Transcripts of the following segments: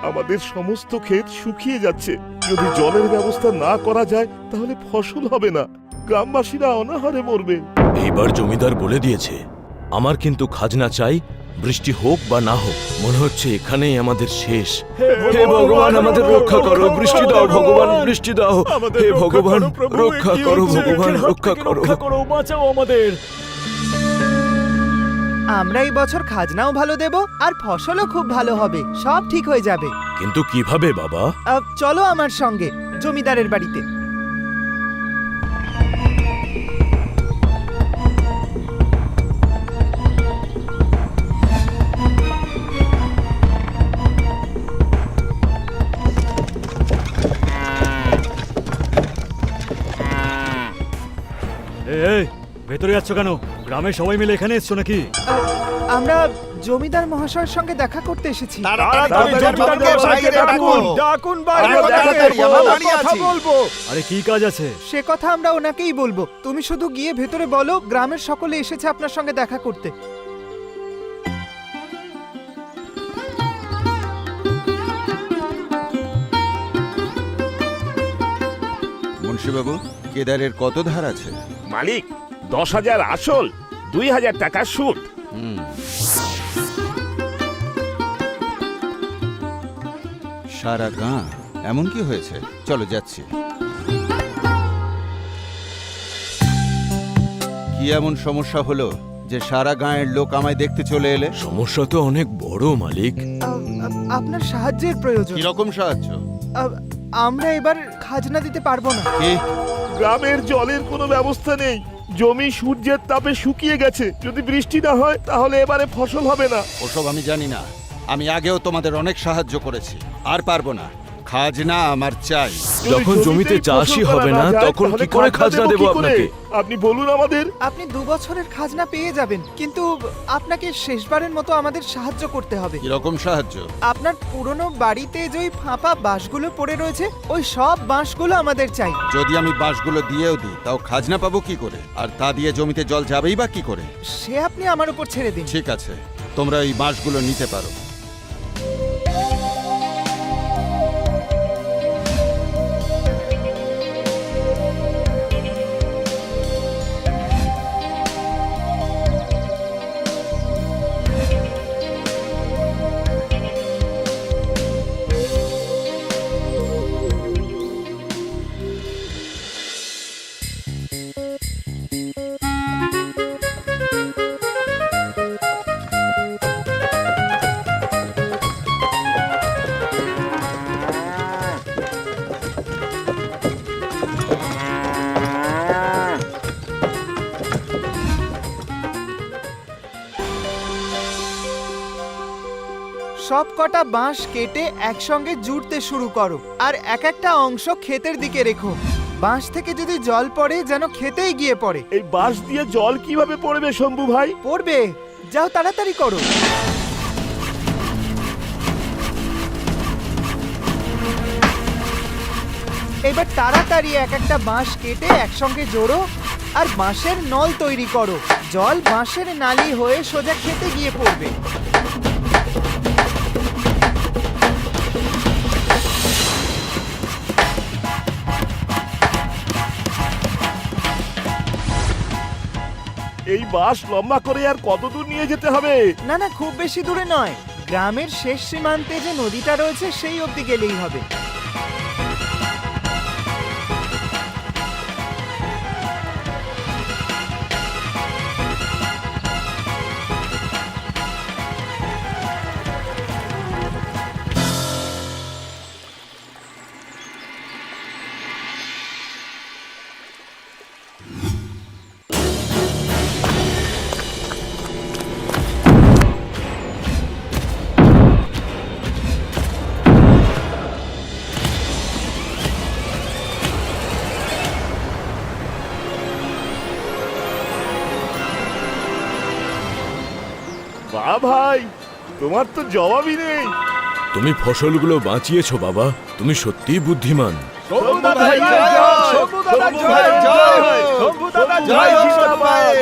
আমাদের সমস্ত ক্ষেত শুকিয়ে যাচ্ছে। যদি জলের ব্যবস্থা না করা যায় তাহলে ফসল হবে না, গ্রামবাসীরা অনাহারে মরবে। এইবার জমিদার বলে দিয়েছে, আমার কিন্তু খাজনা চাই, বৃষ্টি হোক বা না হোক। মনে হচ্ছে এখানেই আমাদের শেষ। হে ভগবান, আমাদের রক্ষা করো, বৃষ্টি দাও ভগবান, বৃষ্টি দাও। হে ভগবান, রক্ষা করো ভগবান, রক্ষা করো, বাঁচাও আমাদের। আমরা এই বছর খাজনাও ভালো দেব আর ফসলও খুব ভালো হবে, সব ঠিক হয়ে যাবে। কিন্তু কিভাবে বাবা? চলো আমার সঙ্গে জমিদারের বাড়িতে। এই ভেতরে যাচ্ছ কেন? গ্রামের সবাই মিলে এখানে এসছো নাকি? আমরা জমিদার মহাশয়ের সঙ্গে দেখা করতে এসেছি। ডাকুন বলবো। আরে কি কাজ আছে? সে কথা আমরা ওনাকেই বলবো, তুমি শুধু গিয়ে ভেতরে বলো গ্রামের সকলে এসেছে আপনার সঙ্গে দেখা করতে। মুন্সিবাবু, কেদারের কত ধার আছে? মালিক, 10,000 আসল, 2,000 টাকা সুদ। সারা গাঁ এমন কি হয়েছে? চলো যাচ্ছি। কি এমন সমস্যা হলো যে সারা গাঁয়ের লোক আমায় দেখতে চলে এলে? সমস্যা তো অনেক বড় মালিক। আপনার সাহায্যের প্রয়োজন। কিরকম সাহায্য? আমরা এবার খাজনা দিতে পারবো না। কি? গ্রামের জলের কোনো ব্যবস্থা নেই, জমি সূর্যের তাপে শুকিয়ে গেছে। যদি বৃষ্টি না হয় তাহলে এবারে ফসল হবে না। ওসব আমি জানি না, আমি আগেও তোমাদের অনেক সাহায্য করেছি, আর পারবো না। খাজনা আমার চাই। যখন জমিতে চাষই হবে না তখন কি করে খাজনা দেব আপনাকে? আপনি বলুন আমাদের। আপনি 2 বছরের খাজনা পেয়ে যাবেন, কিন্তু আপনাকে শেষবারের মতো আমাদের সাহায্য করতে হবে। কিরকম সাহায্য? আপনার পুরনো বাড়িতে যে ওই ফাঁপা বাঁশগুলো পড়ে রয়েছে, ওই সব বাঁশগুলো আমাদের চাই। যদি আমি বাঁশগুলো দিয়েও দিই তাও খাজনা পাবো কি করে? আর তা দিয়ে জমিতে জল যাবেই বা কি করে? সে আপনি আমার উপর ছেড়ে দিন। ঠিক আছে, তোমরা এই বাঁশগুলো নিতে পারো। সব কটা বাঁশ কেটে একসঙ্গে জুড়তে শুরু করো, আর এক একটা অংশ ক্ষেতের দিকে রেখো। বাঁশ থেকে যদি জল পড়ে যেন ক্ষেতেই গিয়ে পড়ে। এই বাঁশ দিয়ে জল কিভাবে পড়বে শম্ভু ভাই? পড়বে, যাও তাড়াতাড়ি করো। এবার তাড়াতাড়ি এক একটা বাঁশ কেটে একসঙ্গে জোড়ো আর বাঁশের নল তৈরি করো। জল বাঁশের নালি হয়ে সোজা খেতে গিয়ে পড়বে। এই বাঁশ লম্বা করে আর কত দূর নিয়ে যেতে হবে? না না, খুব বেশি দূরে নয়, গ্রামের শেষ সীমান্তে যে নদীটা রয়েছে সেই অবধি গেলেই হবে। বাহ ভাই, তোমার তো জবাবই নেই। তুমি ফসলগুলো বাঁচিয়েছো বাবা, তুমি সত্যিই বুদ্ধিমান। শম্ভু দাদা জয়, শম্ভু দাদা জয়, শম্ভু দাদা জয়, জিন্দাবাদ।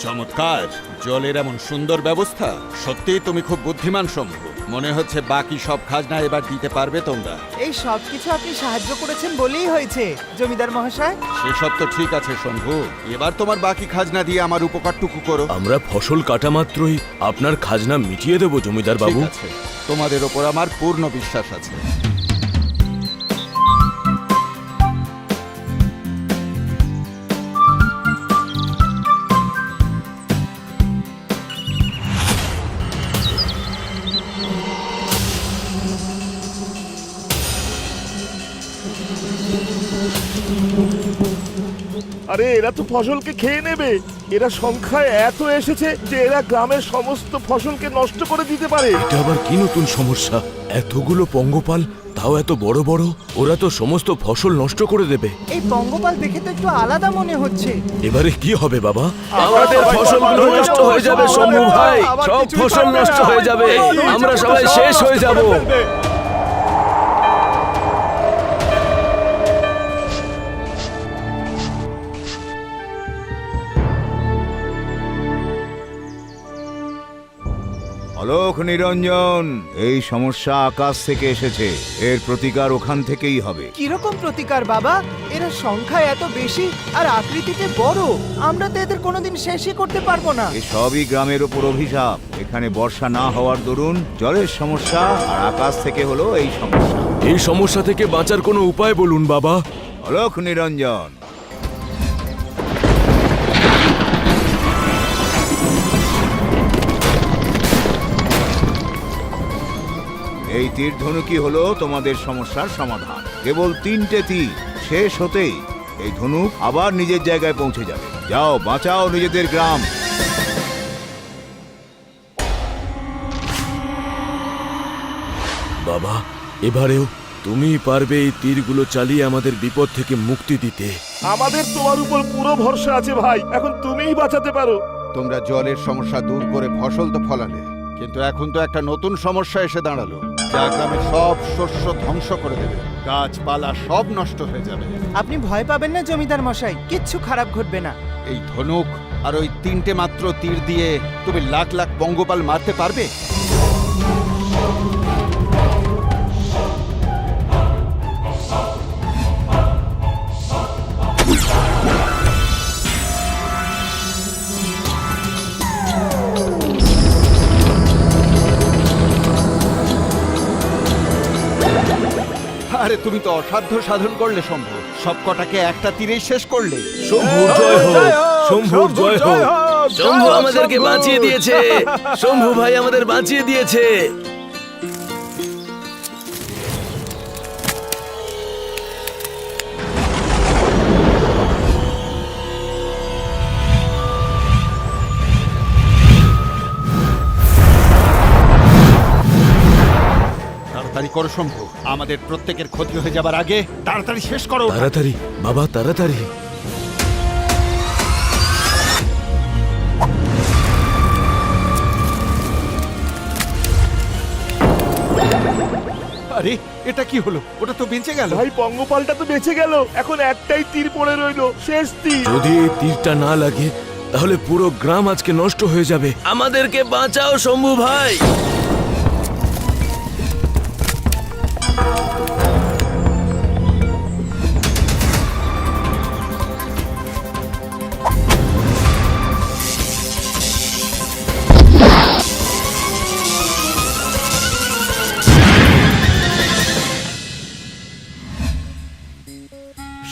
চমৎকার, জলের এমন সুন্দর ব্যবস্থা। সত্যিই তুমি খুব বুদ্ধিমান শম্ভু। মনে হচ্ছে বাকি সব খাজনা এবার দিতে পারবে তোমরা। এই সব কিছু আপনি সাহায্য করেছেন বলেই হয়েছে জমিদার মহাশয়। সেসব তো ঠিক আছে শম্ভু, এবার তোমার বাকি খাজনা দিয়ে আমার উপকারটুকু করো। আমরা ফসল কাটা মাত্রই আপনার খাজনা মিটিয়ে দেব জমিদার বাবু। ঠিক আছে, তোমাদের ওপর আমার পূর্ণ বিশ্বাস আছে। আরে এরা তো ফসলকে খেয়ে নেবে। এরা সংখ্যায় এত এসেছে যে এরা গ্রামের সমস্ত ফসলকে নষ্ট করে দিতে পারে। এটা আবার কি নতুন সমস্যা? এতগুলো পঙ্গপাল, তাও এত বড় বড়। ওরা তো সমস্ত ফসল নষ্ট করে দেবে। এই পঙ্গপাল দেখে তো একটু আলাদা মনে হচ্ছে। এবারে কি হবে বাবা? আমাদের ফসলগুলো নষ্ট হয়ে যাবে শম্ভু ভাই। সব ফসল নষ্ট হয়ে যাবে, আমরা সবাই শেষ হয়ে যাব। অলোক নিরঞ্জন, এই সমস্যা আকাশ থেকে এসেছে, এর প্রতিকার ওখান থেকেই হবে। কিরকম প্রতিকার বাবা? এরা সংখ্যায় এত বেশি আর আকৃতিতে বড়, আমরা তো এদের কোনোদিন শেষই করতে পারবো না। এ সবই গ্রামের ওপর অভিশাপ। এখানে বর্ষা না হওয়ার দরুন জলের সমস্যা, আর আকাশ থেকে হলো এই সমস্যা। এই সমস্যা থেকে বাঁচার কোনো উপায় বলুন বাবা। অলোক নিরঞ্জন, এই তীর ধনুকই হলো তোমাদের সমস্যার সমাধান। কেবল 3টে তীর শেষ হতেই এই ধনুক আবার নিজের জায়গায় পৌঁছে যাবে। যাও, বাঁচাও নিজেদের গ্রাম। বাবা, এবারেও তুমিই পারবে এই তীরগুলো চালিয়ে আমাদের বিপদ থেকে মুক্তি দিতে। আমাদের তোমার উপর পুরো ভরসা আছে ভাই, এখন তুমিই বাঁচাতে পারো। তোমরা জলের সমস্যা দূর করে ফসল তো ফলালে, কিন্তু এখন তো একটা নতুন সমস্যা এসে দাঁড়ালো, যা গ্রামের সব শস্য ধ্বংস করে দেবে। গাছপালা সব নষ্ট হয়ে যাবে। আপনি ভয় পাবেন না জমিদার মশাই, কিচ্ছু খারাপ ঘটবে না। এই ধনুক আর ওই 3টে মাত্র তীর দিয়ে তুমি লাখ লাখ পঙ্গপাল মারতে পারবে? আরে তুমি তো অসাধ্য সাধন করলে শম্ভু, সব কটাকে একটা তীরেই শেষ করলে। শম্ভুর জয় হোক, শম্ভুর জয় হোক। শম্ভু আমাদেরকে বাঁচিয়ে দিয়েছে, শম্ভু ভাই আমাদের বাঁচিয়ে দিয়েছে। তাড়াতাড়ি করো শম্ভু, আমাদের প্রত্যেকের ক্ষতি হয়ে যাবার আগে তাড়াতাড়ি শেষ করো। তাড়াতাড়ি বাবা, তাড়াতাড়ি। আরে এটা কি হলো? ওটা তো বেঁচে গেল। ভাই পঙ্গপালটা তো বেঁচে গেল, এখন একটাই তীর পড়ে রইলো, শেষ তীর। যদি এই তীরটা না লাগে তাহলে পুরো গ্রাম আজকে নষ্ট হয়ে যাবে। আমাদেরকে বাঁচাও শম্ভু ভাই।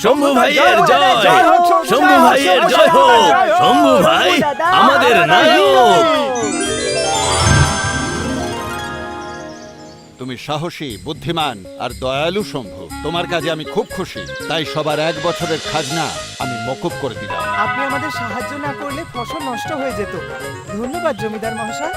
শম্ভু ভাইয়ের জয়, শম্ভু ভাইয়ের জয় হোক। শম্ভু ভাই আমাদের নায়ক। তুমি সাহসী, বুদ্ধিমান আর দয়ালু শম্ভু। তোমার কাজে আমি খুব খুশি, তাই সবার 1 বছরের খাজনা আমি মকুব করে দিলাম। আপনি আমাদের সাহায্য না করলে ফসল নষ্ট হয়ে যেত। ধন্যবাদ জমিদার মহাশয়।